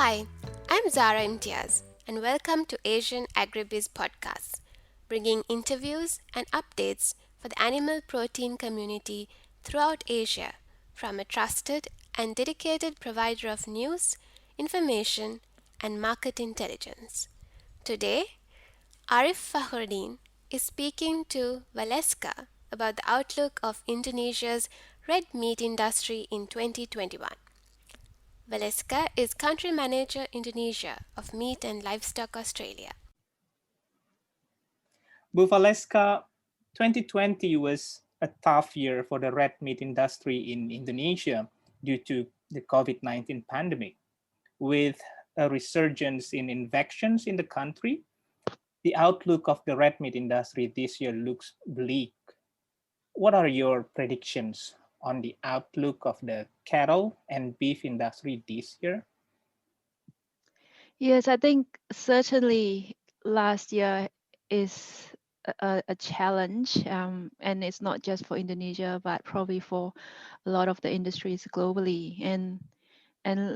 Hi, I'm Zara Imtiaz, and welcome to Asian Agribiz Podcast, bringing interviews and updates for the animal protein community throughout Asia from a trusted and dedicated provider of news, information, and market intelligence. Today, Arif Fakhruddin is speaking to Valeska about the outlook of Indonesia's red meat industry in 2021. Valeska is Country Manager Indonesia of Meat and Livestock Australia. Bufalesca 2020 was a tough year for the red meat industry in Indonesia due to the COVID 19 pandemic. With a resurgence in infections in the country, the outlook of the red meat industry this year looks bleak. What are your predictions on the outlook of the cattle and beef industry this year? Yes, I think certainly last year is a challenge, and it's not just for Indonesia, but probably for a lot of the industries globally. And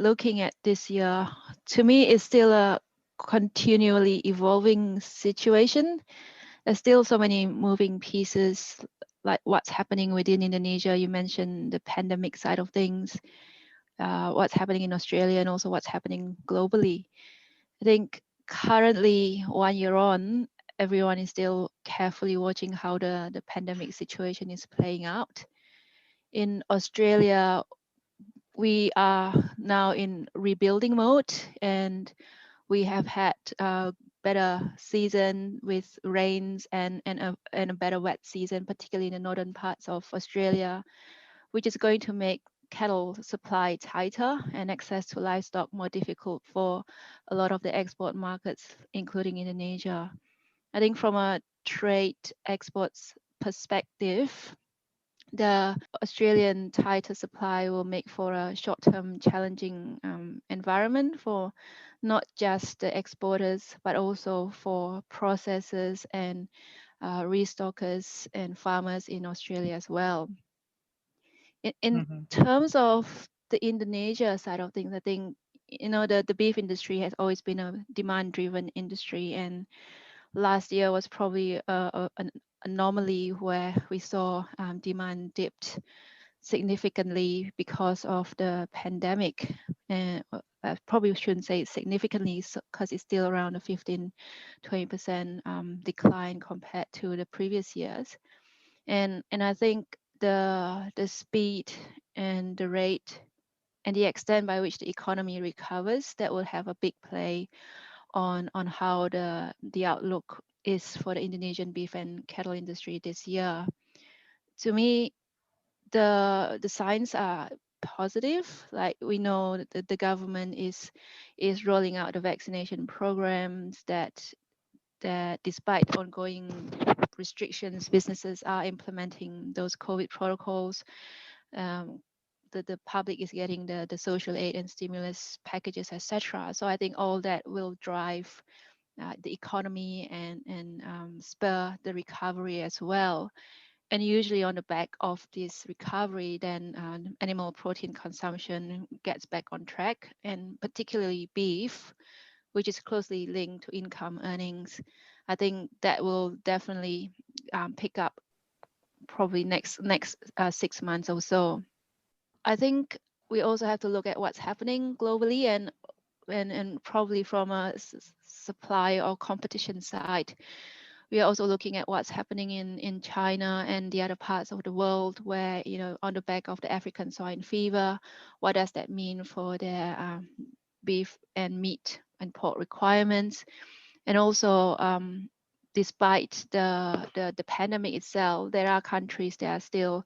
looking at this year, to me, it's still a continually evolving situation. There's still so many moving pieces, like what's happening within Indonesia. You mentioned the pandemic side of things, what's happening in Australia, and also what's happening globally. I think currently, 1 year on, everyone is still carefully watching how the pandemic situation is playing out. In Australia, we are now in rebuilding mode, and we have had a better season with rains and a better wet season, particularly in the northern parts of Australia, which is going to make cattle supply tighter and access to livestock more difficult for a lot of the export markets, including Indonesia. I think from a trade exports perspective, the Australian tighter supply will make for a short-term challenging environment for not just the exporters, but also for processors and restockers and farmers in Australia as well. In Mhm. terms of the Indonesia side of things, I think the beef industry has always been a demand-driven industry, and last year was probably an anomaly where we saw demand dipped significantly because of the pandemic. And I probably shouldn't say significantly because it's still around a 15-20% decline compared to the previous years. And I think the speed and the rate and the extent by which the economy recovers, that will have a big play on how the outlook is for the Indonesian beef and cattle industry this year. To me, the signs are positive. Like, we know that the government is rolling out the vaccination programs, that despite ongoing restrictions, businesses are implementing those COVID protocols. Um, the public is getting the social aid and stimulus packages, etc. So I think all that will drive the economy and spur the recovery as well. And usually on the back of this recovery, then animal protein consumption gets back on track, and particularly beef, which is closely linked to income earnings. I think that will definitely pick up probably next 6 months or so. I think we also have to look at what's happening globally, and probably from a supply or competition side. We are also looking at what's happening in China and the other parts of the world where, on the back of the African swine fever, what does that mean for their beef and meat and pork requirements? And also, despite the pandemic itself, there are countries that are still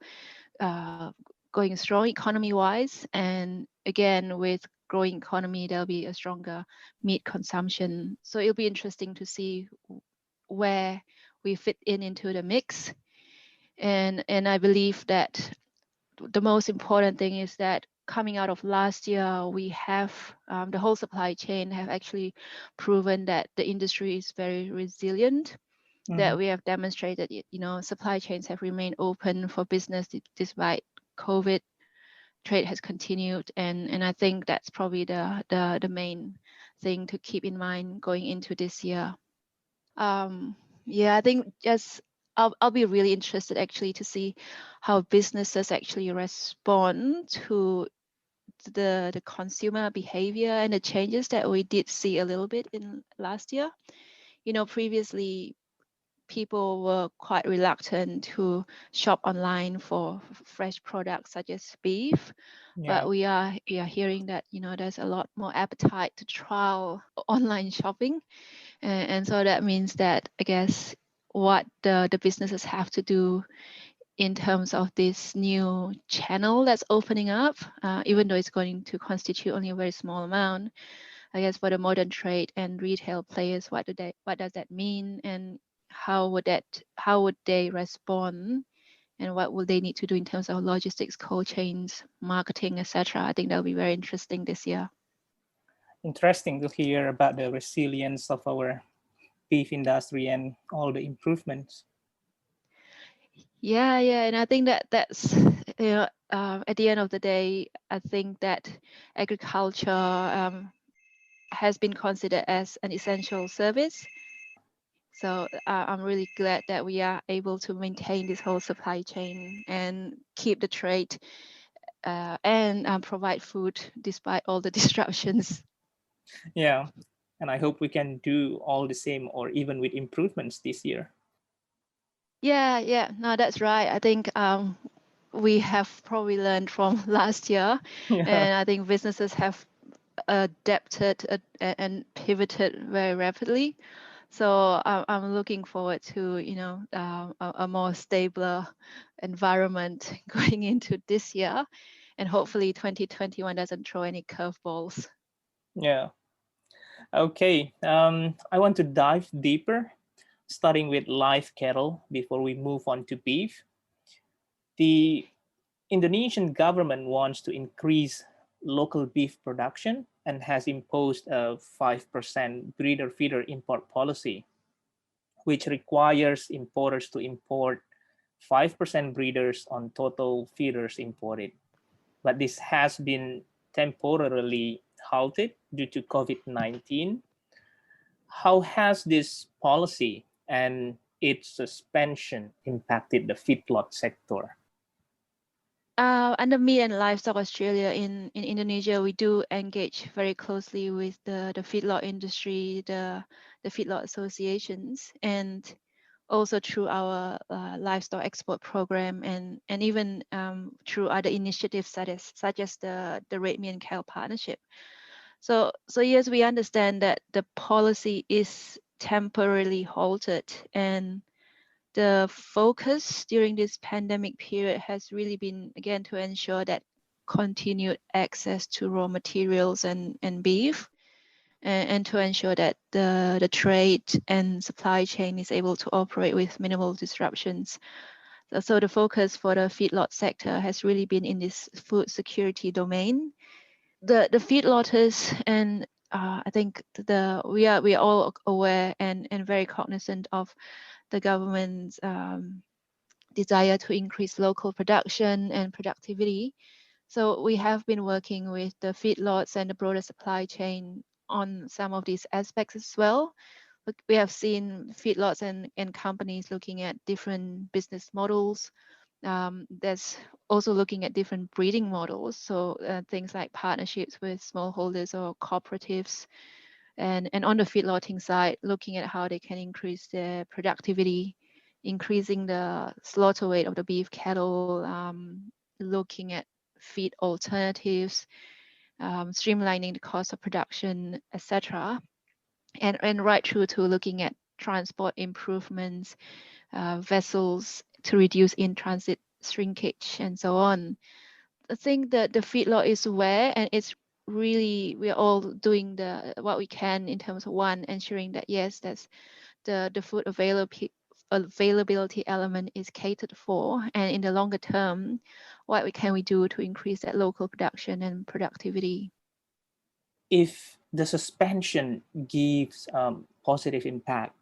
uh, going strong economy-wise. And again, with growing economy, there'll be a stronger meat consumption. So it'll be interesting to see where we fit into the mix. And I believe that the most important thing is that coming out of last year, we have the whole supply chain have actually proven that the industry is very resilient, that Mhm. we have demonstrated, supply chains have remained open for business despite COVID. trade has continued, and I think that's probably the main thing to keep in mind going into this year. Yeah, I think just I'll be really interested actually to see how businesses actually respond to the consumer behavior and the changes that we did see a little bit in last year. Previously people were quite reluctant to shop online for fresh products such as beef, Yeah. but we are hearing that there's a lot more appetite to trial online shopping, and so that means that I guess what the businesses have to do in terms of this new channel that's opening up, even though it's going to constitute only a very small amount, I guess for the modern trade and retail players, what does that mean, and how would they respond, and what will they need to do in terms of logistics, cold chains, marketing, etc. I think that'll be very interesting this year. Interesting to hear about the resilience of our beef industry and all the improvements. Yeah, and I think that's at the end of the day, I think that agriculture has been considered as an essential service. So I'm really glad that we are able to maintain this whole supply chain and keep the trade and provide food despite all the disruptions. Yeah. And I hope we can do all the same or even with improvements this year. Yeah, no, that's right. I think we have probably learned from last year, Yeah. and I think businesses have adapted and pivoted very rapidly. So I'm looking forward to a more stable environment going into this year, and hopefully 2021 doesn't throw any curveballs. Yeah. Okay. I want to dive deeper, starting with live cattle before we move on to beef. The Indonesian government wants to increase local beef production and has imposed a 5% breeder feeder import policy, which requires importers to import 5% breeders on total feeders imported. But this has been temporarily halted due to COVID-19. How has this policy and its suspension impacted the feedlot sector? Under Me and Livestock Australia in Indonesia, we do engage very closely with the feedlot industry, the feedlot associations, and also through our livestock export program, and even through other initiatives such as the Red Meat and Cow Partnership. So yes, we understand that the policy is temporarily halted, and the focus during this pandemic period has really been, again, to ensure that continued access to raw materials and beef, and to ensure that the trade and supply chain is able to operate with minimal disruptions. So the focus for the feedlot sector has really been in this food security domain. The feedlotters, and I think we are all aware and very cognizant of the government's desire to increase local production and productivity. So we have been working with the feedlots and the broader supply chain on some of these aspects as well. We have seen feedlots and companies looking at different business models. There's also looking at different breeding models. So things like partnerships with smallholders or cooperatives. And on the feedlotting side, looking at how they can increase their productivity, increasing the slaughter weight of the beef cattle, looking at feed alternatives, streamlining the cost of production, etc. And right through to looking at transport improvements, vessels to reduce in-transit shrinkage, and so on. I think that the feedlot is aware, and it's really, we're all doing what we can in terms of, one, ensuring that yes, that's the food availability element is catered for, and in the longer term, what can we do to increase that local production and productivity. If the suspension gives positive impact,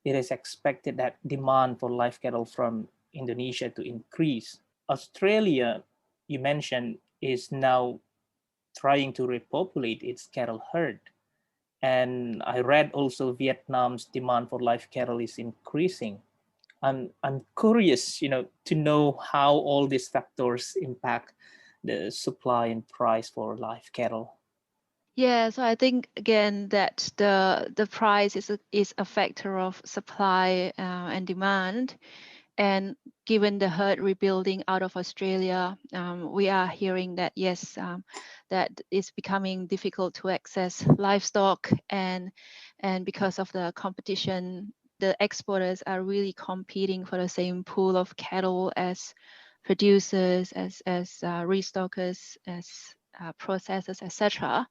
it is expected that demand for live cattle from Indonesia to increase. Australia, you mentioned, is now trying to repopulate its cattle herd. And I read also Vietnam's demand for live cattle is increasing. I'm curious, to know how all these factors impact the supply and price for live cattle. Yeah, so I think again that the price is a factor of supply and demand. And given the herd rebuilding out of Australia, we are hearing that yes, that it's becoming difficult to access livestock, and because of the competition, the exporters are really competing for the same pool of cattle as producers, as restockers, as processors, etc.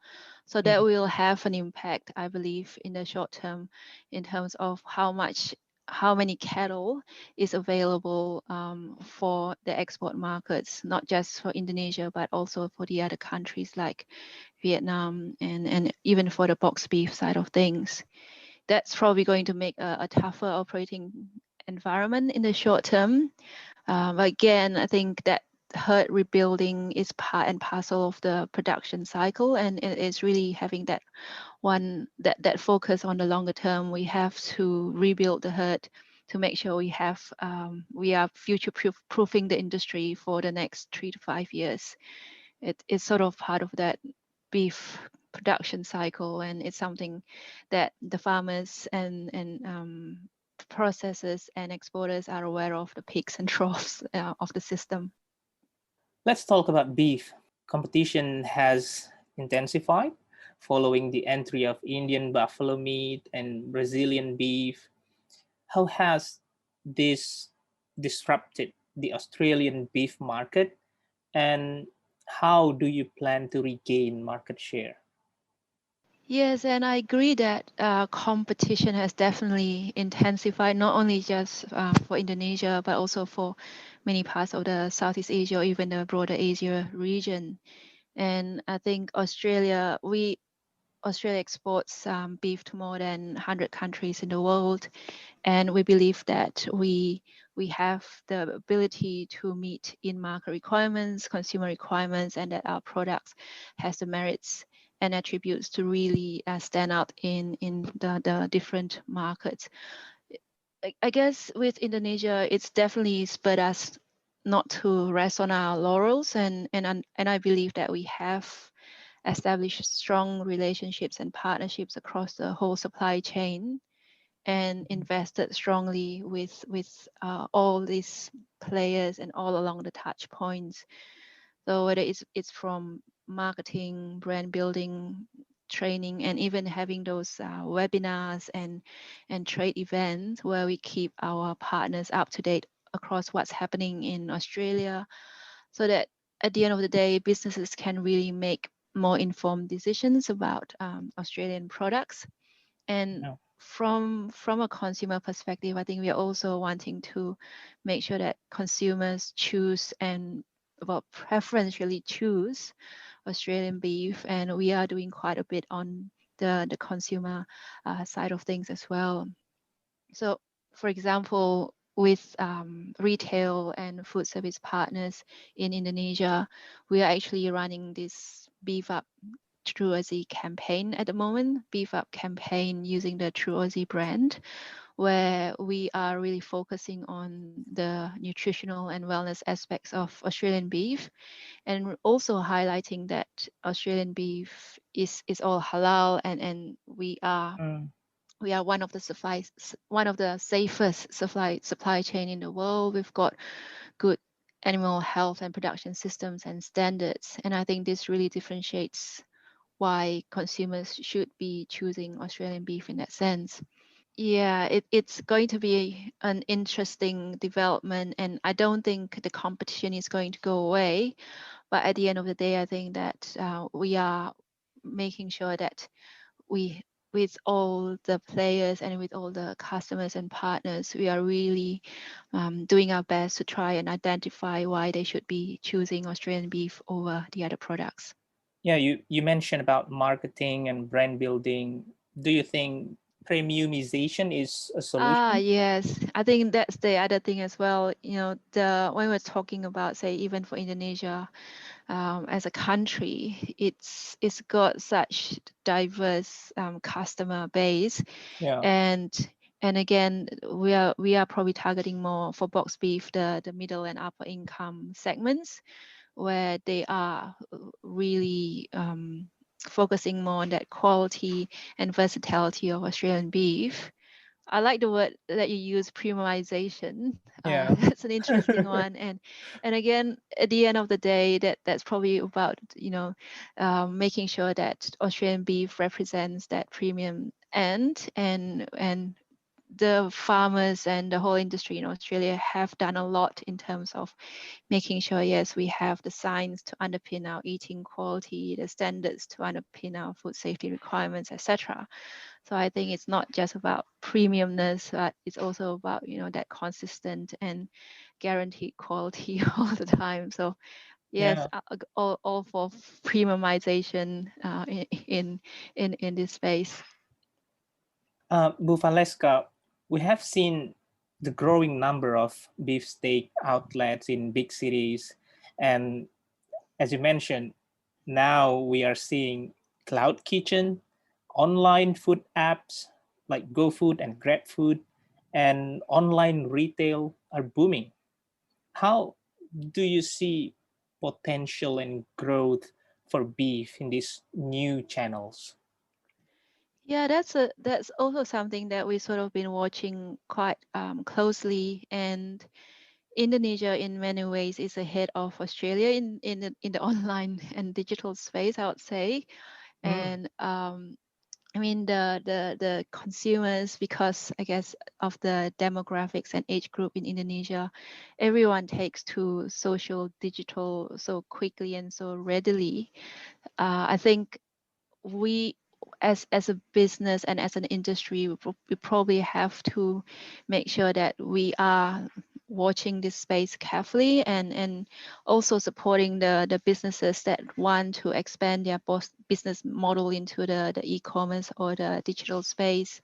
So that Mhm. will have an impact, I believe, in the short term, in terms of how many cattle is available for the export markets, not just for Indonesia, but also for the other countries like Vietnam, and even for the box beef side of things. That's probably going to make a tougher operating environment in the short term. But again, I think that herd rebuilding is part and parcel of the production cycle, and it is really having that focus on the longer term. We have to rebuild the herd to make sure we are future proofing the industry for the next 3 to 5 years. It is sort of part of that beef production cycle, and it's something that the farmers and processors and exporters are aware of, the peaks and troughs of the system. Let's talk about beef. Competition has intensified following the entry of Indian buffalo meat and Brazilian beef. How has this disrupted the Australian beef market, and how do you plan to regain market share? Yes, and I agree that competition has definitely intensified, not only just for Indonesia, but also for many parts of the Southeast Asia or even the broader Asia region. And I think Australia exports beef to more than 100 countries in the world, and we believe that we have the ability to meet in-market requirements, consumer requirements, and that our products has the merits and attributes to really stand out in the different markets. I guess with Indonesia, it's definitely spurred us not to rest on our laurels, and I believe that we have established strong relationships and partnerships across the whole supply chain, and invested strongly with all these players and all along the touch points. So whether it's from marketing, brand building, training, and even having those webinars and trade events where we keep our partners up to date across what's happening in Australia, so that at the end of the day, businesses can really make more informed decisions about Australian products. And No. from a consumer perspective, I think we are also wanting to make sure that consumers choose and, well, preferentially choose Australian beef, and we are doing quite a bit on the consumer side of things as well. So, for example, with retail and food service partners in Indonesia, we are actually running this Beef Up True Aussie campaign at the moment, Beef Up campaign using the True Aussie brand, where we are really focusing on the nutritional and wellness aspects of Australian beef, and we're also highlighting that Australian beef is all halal, and Mm. we are one of the safest supply chain in the world. We've got good animal health and production systems and standards, and I think this really differentiates why consumers should be choosing Australian beef in that sense. Yeah, it's going to be an interesting development, and I don't think the competition is going to go away. But at the end of the day, I think that we are making sure that we, with all the players and with all the customers and partners, we are really doing our best to try and identify why they should be choosing Australian beef over the other products. Yeah, you mentioned about marketing and brand building. Do you think premiumization is a Ah, solution? yes. I think that's the other thing as well. The when we're talking about, say, even for Indonesia, as a country, it's got such diverse customer base, Yeah, and again, we are probably targeting more for box beef the middle and upper income segments, where they are really focusing more on that quality and versatility of Australian beef. I like the word that you use, premiumization. yeah, That's an interesting one, and again, at the end of the day, that's probably about making sure that Australian beef represents that premium end, and the farmers and the whole industry in Australia have done a lot in terms of making sure, yes, we have the science to underpin our eating quality, the standards to underpin our food safety requirements, etc. So I think it's not just about premiumness, but it's also about that consistent and guaranteed quality all the time. So yes, yeah. all for premiumization in this space. Bufaleska, we have seen the growing number of beefsteak outlets in big cities, and as you mentioned, now we are seeing cloud kitchen, online food apps like GoFood and GrabFood, and online retail are booming. How do you see potential and growth for beef in these new channels? Yeah, that's also something that we sort of been watching quite closely, and Indonesia in many ways is ahead of Australia in the online and digital space, I would say. Mm, And I mean the consumers, because I guess of the demographics and age group in Indonesia, everyone takes to social digital so quickly and so readily. I think we, as a business and as an industry, we probably have to make sure that we are watching this space carefully, and also supporting the businesses that want to expand their business model into the e-commerce or the digital space.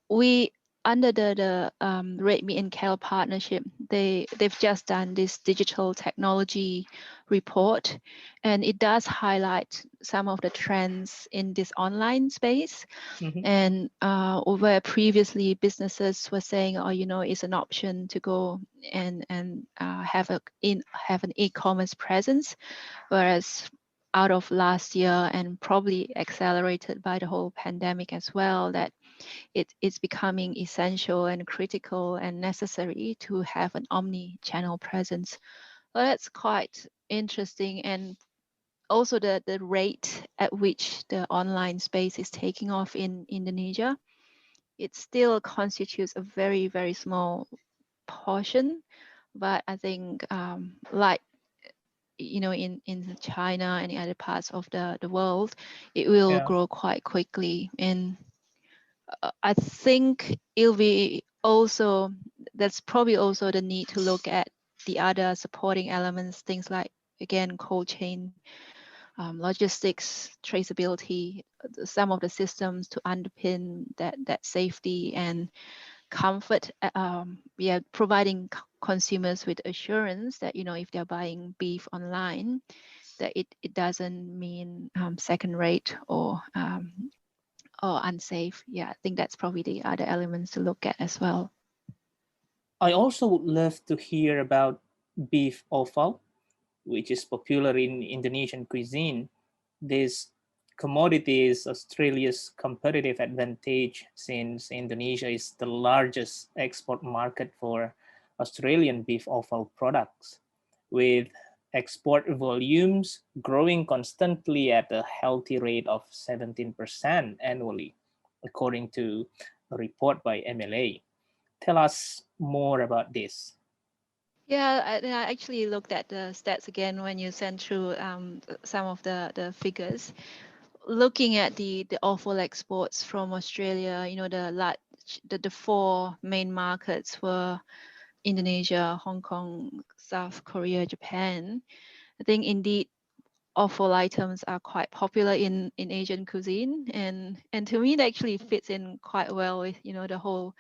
We under the Red Meat and Kale partnership, they've just done this digital technology report, and it does highlight some of the trends in this online space. mhm. And where previously businesses were saying, oh, it's an option to go and have an e-commerce presence, whereas out of last year, and probably accelerated by the whole pandemic as well, that it's becoming essential and critical and necessary to have an omni-channel presence. So that's quite interesting, and also the rate at which the online space is taking off in Indonesia. It still constitutes a very, very small portion, but I think like in China and in other parts of the world, it will Yeah. grow quite quickly. And I think it'll be also, that's probably also the need to look at the other supporting elements, things like, again, cold chain, logistics, traceability, some of the systems to underpin that safety and comfort. Yeah, providing consumers with assurance that if they're buying beef online, that it doesn't mean second rate or unsafe. Yeah, I think that's probably the other elements to look at as well. I also would love to hear about beef offal, which is popular in Indonesian cuisine. This commodity is Australia's competitive advantage since Indonesia is the largest export market for Australian beef offal products, with export volumes growing constantly at a healthy rate of 17% annually, according to a report by MLA. Tell us more about this. Yeah, I actually looked at the stats again when you sent through some of the figures. Looking at the offal exports from Australia, the four main markets were Indonesia, Hong Kong, South Korea, Japan. I think indeed offal items are quite popular in Asian cuisine, and to me, it actually fits in quite well with the whole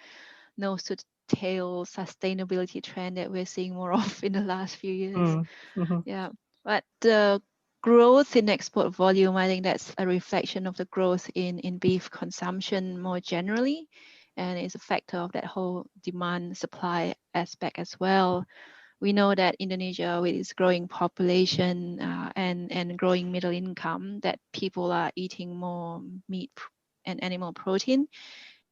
nose to tail sustainability trend that we're seeing more of in the last few years. Mm. Mhm. Yeah, but the growth in export volume, I think that's a reflection of the growth in beef consumption more generally, and it's a factor of that whole demand supply aspect as well. We know that Indonesia, with its growing population and growing middle income, that people are eating more and animal protein,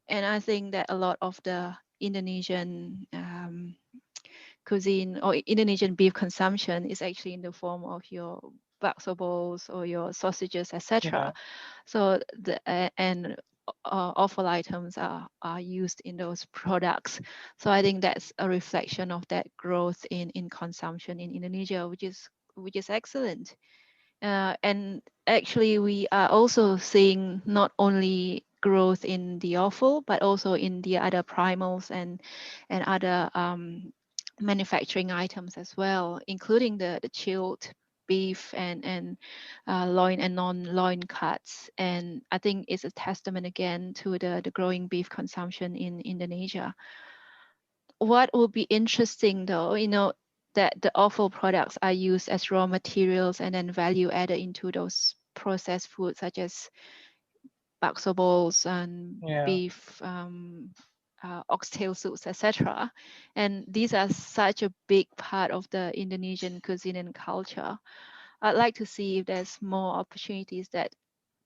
and I think that a lot of the Indonesian cuisine or Indonesian beef consumption is actually in the form of your bakso bowls or your sausages, Yeah. etc. So and offal items are used in those products. So I think that's a reflection of that growth in consumption in Indonesia, which is excellent. And actually, we are also seeing not only growth in the offal, but also in the other primals and other manufacturing items as well, including the chilled beef and loin and non-loin cuts. And I think it's a testament again to the growing beef consumption in Indonesia. What will be interesting though, that the offal products are used as raw materials and then value added into those processed foods such as bakso bowls and Yeah. beef, oxtail soups, etc. And these are such a big part of the Indonesian cuisine and culture. I'd like to see if there's more opportunities that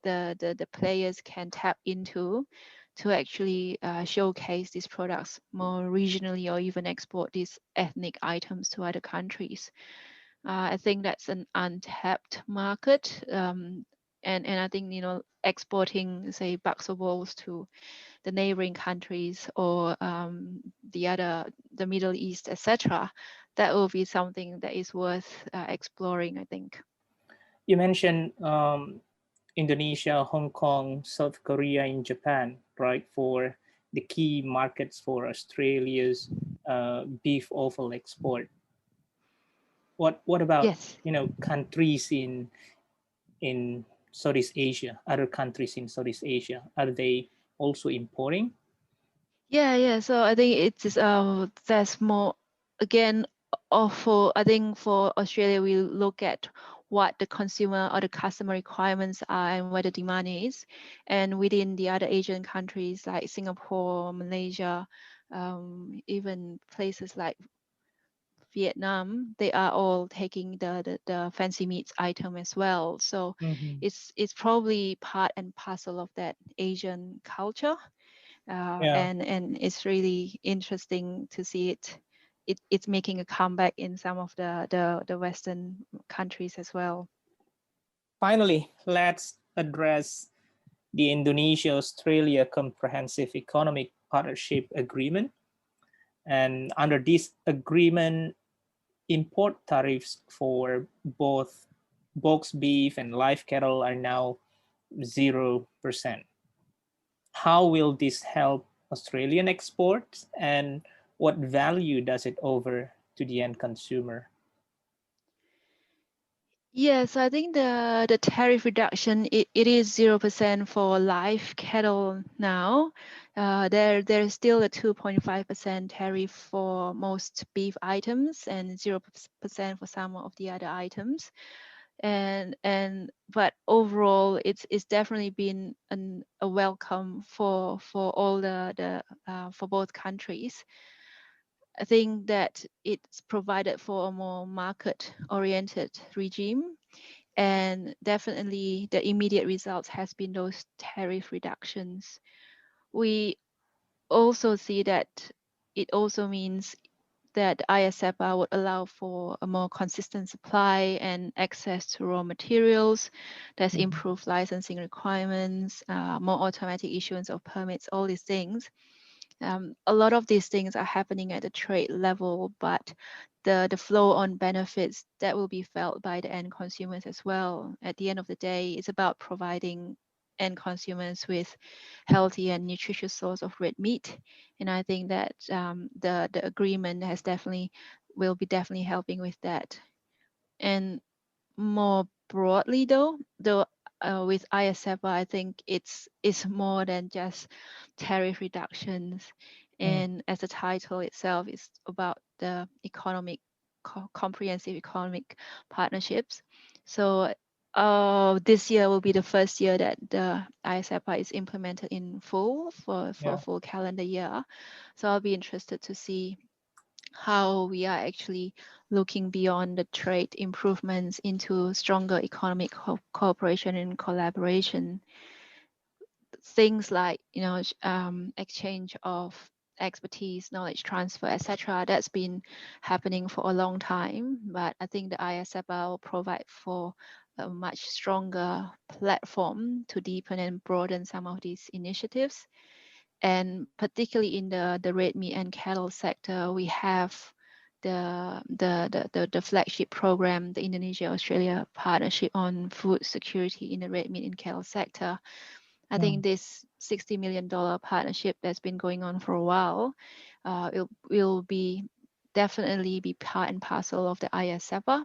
the players can tap into to actually showcase these products more regionally or even export these ethnic items to other countries. I think that's an untapped market. And I think, exporting, say, bakso bowls to the neighboring countries or the Middle East, etc., that will be something that is worth exploring, I think. You mentioned Indonesia, Hong Kong, South Korea, and Japan, right? For the key markets for Australia's beef offal export. What about Yes. countries in Southeast Asia? Other countries in Southeast Asia, are they also importing? Yeah, yeah. So I think it's there's more again for I think for Australia we look at what the consumer or the customer requirements are and where the demand is. And within the other Asian countries like Singapore, Malaysia, even places like Vietnam, they are all taking the fancy meats item as well. So Hmm. it's probably part and parcel of that Asian culture, Yeah. and it's really interesting to see it's making a comeback in some of the Western countries as well. Finally, let's address the Indonesia Australia Comprehensive Economic Partnership Agreement. And under this agreement, import tariffs for both box beef and live cattle are now 0%. How will this help Australian exports, and what value does it offer to the end consumer? Yes, I think the tariff reduction, it is 0% for live cattle now. There's still a 2.5% tariff for most beef items and 0% for some of the other items. And but overall it's definitely been a welcome for all the for both countries. I think that it's provided for a more market oriented regime, and definitely the immediate results has been those tariff reductions. We also see that it also means that ISEPA would allow for a more consistent supply and access to raw materials. There's Mhm. improved licensing requirements, more automatic issuance of permits, all these things. A lot of these things are happening at the trade level, but the flow on benefits that will be felt by the end consumers as well. At the end of the day, it's about providing end consumers with healthy and nutritious source of red meat. And I think that the agreement has definitely will be definitely helping with that. And more broadly though with ISEPA, I think it's more than just tariff reductions, Mm. and as the title itself is about the comprehensive economic partnerships. So this year will be the first year that the ISEPA is implemented in full for Yeah. full calendar year. So I'll be interested to see how we are actually looking beyond the trade improvements into stronger economic cooperation and collaboration. Things like exchange of expertise, knowledge transfer, etc. That's been happening for a long time, but I think the ISFL will provide for a much stronger platform to deepen and broaden some of these initiatives. And particularly in the red meat and cattle sector, we have the flagship program, the Indonesia-Australia Partnership on Food Security in the red meat and cattle sector. I think Mm. this $60 million partnership that's been going on for a while, it will be definitely be part and parcel of the ISEPA,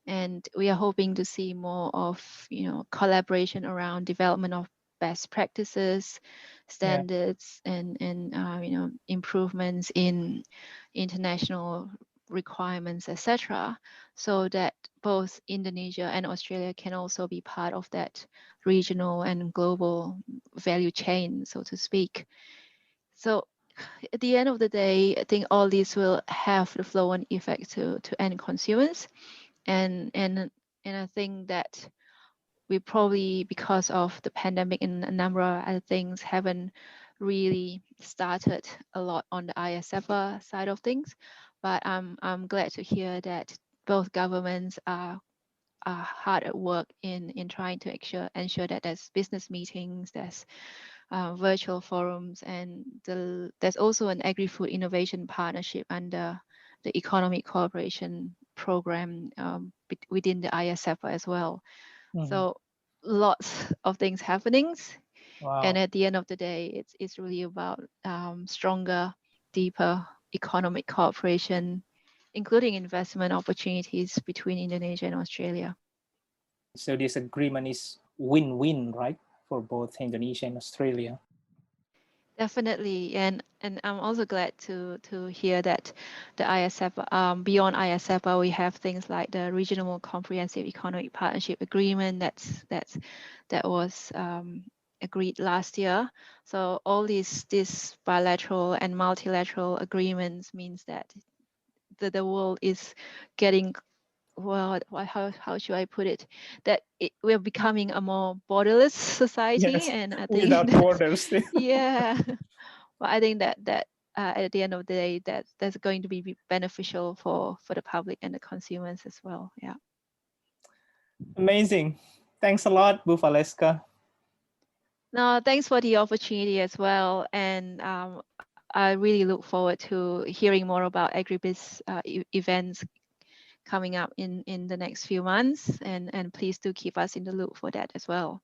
and we are hoping to see more of collaboration around development of best practices, Yeah. standards, and improvements in international requirements, etc., so that both Indonesia and Australia can also be part of that regional and global value chain, so to speak. So at the end of the day, I think all this will have the flow-on effect to end consumers, and and and I think that we probably, because of the pandemic and a number of other things, haven't really started a lot on the ISFA side of things. But I'm glad to hear that both governments are hard at work in trying to ensure that there's business meetings, there's virtual forums, and there's also an agri-food innovation partnership under the Economic Cooperation Program within the ISFA as well. Mhm. So lots of things happening, and Wow. at the end of the day, it's really about stronger, deeper economic cooperation, including investment opportunities between Indonesia and Australia. So this agreement is win-win, right, for both Indonesia and Australia. Definitely, and I'm also glad to hear that the ISF, beyond ISF, we have things like the Regional Comprehensive Economic Partnership Agreement that was agreed last year. So all these bilateral and multilateral agreements means that the world is getting, well, how should I put it? That we're becoming a more borderless society, Yes, and I think without that's, borders. yeah. Well, I think that at the end of the day, that's going to be beneficial for the public and the consumers as well. Yeah. Amazing. Thanks a lot, Bu Valeska. No, thanks for the opportunity as well, and I really look forward to hearing more about agribiz events coming up in the next few months, and please do keep us in the loop for that as well.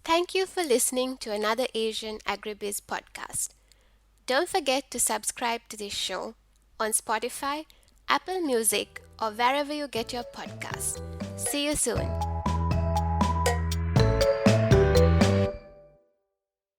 Thank you for listening to another Asian Agribiz podcast. Don't forget to subscribe to this show on Spotify, Apple Music, or wherever you get your podcasts. See you soon.